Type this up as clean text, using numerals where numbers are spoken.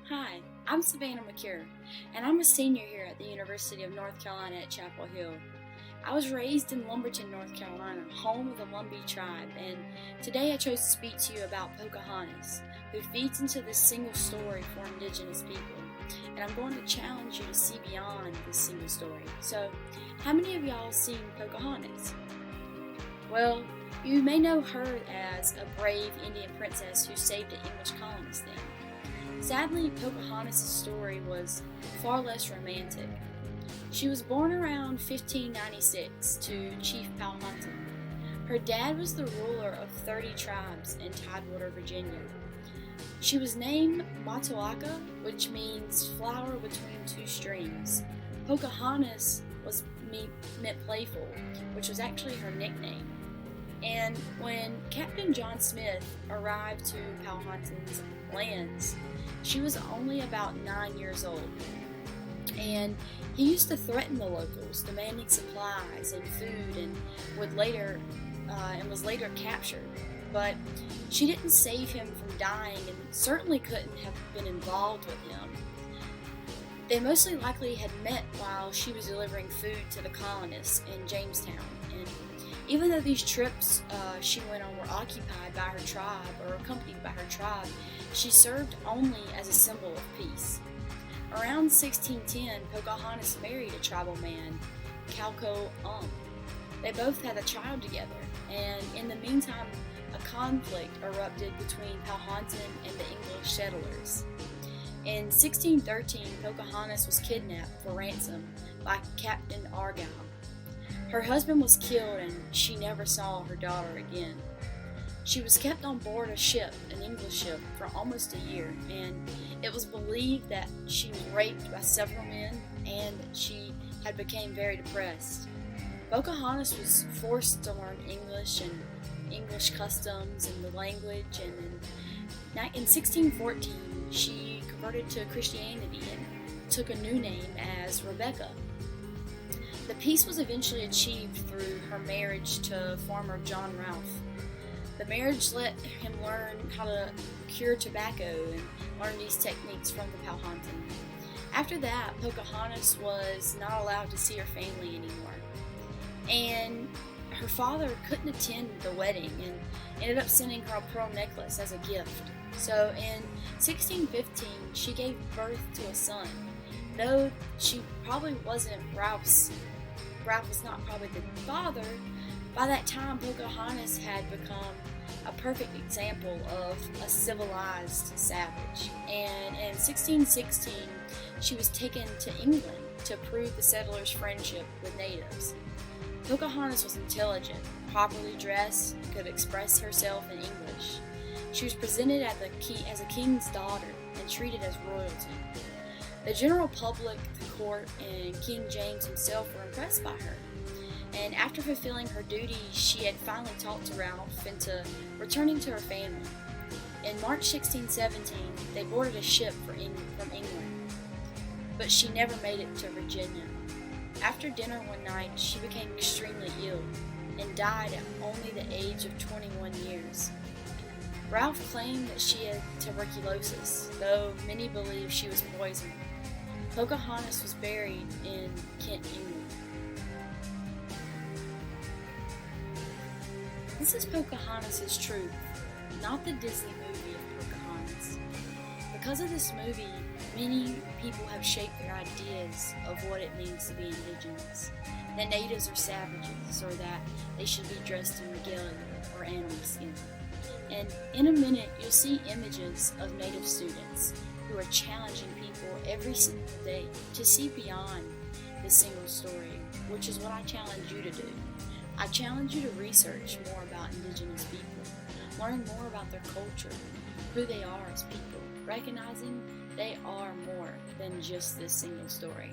Hi, I'm Savannah McCure, and I'm a senior here at the University of North Carolina at Chapel Hill. I was raised in Lumberton, North Carolina, home of the Lumbee tribe, and today I chose to speak to you about Pocahontas, who feeds into this single story for Indigenous people. And I'm going to challenge you to see beyond this single story. So, how many of y'all seen Pocahontas? Well, you may know her as a brave Indian princess who saved an English colonist then. Sadly, Pocahontas' story was far less romantic. She was born around 1596 to Chief Powhatan. Her dad was the ruler of 30 tribes in Tidewater, Virginia. She was named Matawaka, which means flower between two streams. Pocahontas meant playful, which was actually her nickname. And when Captain John Smith arrived to Powhatan's lands, she was only about 9 years old. And he used to threaten the locals, demanding supplies and food, and was later captured. But she didn't save him from dying, and certainly couldn't have been involved with him. They mostly likely had met while she was delivering food to the colonists in Jamestown. And even though these trips she went on were occupied by her tribe or accompanied by her tribe, she served only as a symbol of peace. Around 1610, Pocahontas married a tribal man, Calco. They both had a child together, and in the meantime, a conflict erupted between Powhatan and the English settlers. In 1613, Pocahontas was kidnapped for ransom by Captain Argyle. Her husband was killed, and she never saw her daughter again. She was kept on board a ship, an English ship, for almost a year, and it was believed that she was raped by several men and that she had become very depressed. Pocahontas was forced to learn English and English customs and the language, and in 1614 she converted to Christianity and took a new name as Rebecca. The peace was eventually achieved through her marriage to farmer John Ralph. The marriage let him learn how to cure tobacco and learn these techniques from the Powhatan. After that, Pocahontas was not allowed to see her family anymore. And her father couldn't attend the wedding and ended up sending her a pearl necklace as a gift. So in 1615, she gave birth to a son. Though she probably wasn't Ralph was not probably the father. By that time, Pocahontas had become a perfect example of a civilized savage. And in 1616, she was taken to England to prove the settlers' friendship with natives. Pocahontas was intelligent, properly dressed, and could express herself in English. She was presented as a king's daughter and treated as royalty. The general public, the court, and King James himself were impressed by her. And after fulfilling her duty, she had finally talked to Ralph into returning to her family. In March 1617, they boarded a ship from England, but she never made it to Virginia. After dinner one night, she became extremely ill and died at only the age of 21 years. Ralph claimed that she had tuberculosis, though many believe she was poisoned. Pocahontas was buried in Kent, England. This is Pocahontas' truth, not the Disney movie of Pocahontas. Because of this movie, many people have shaped their ideas of what it means to be indigenous. That natives are savages, or that they should be dressed in regalia or animal skin. And in a minute, you'll see images of native students who are challenging people every single day to see beyond the single story, which is what I challenge you to do. I challenge you to research more about Indigenous people, learn more about their culture, who they are as people, recognizing they are more than just this single story.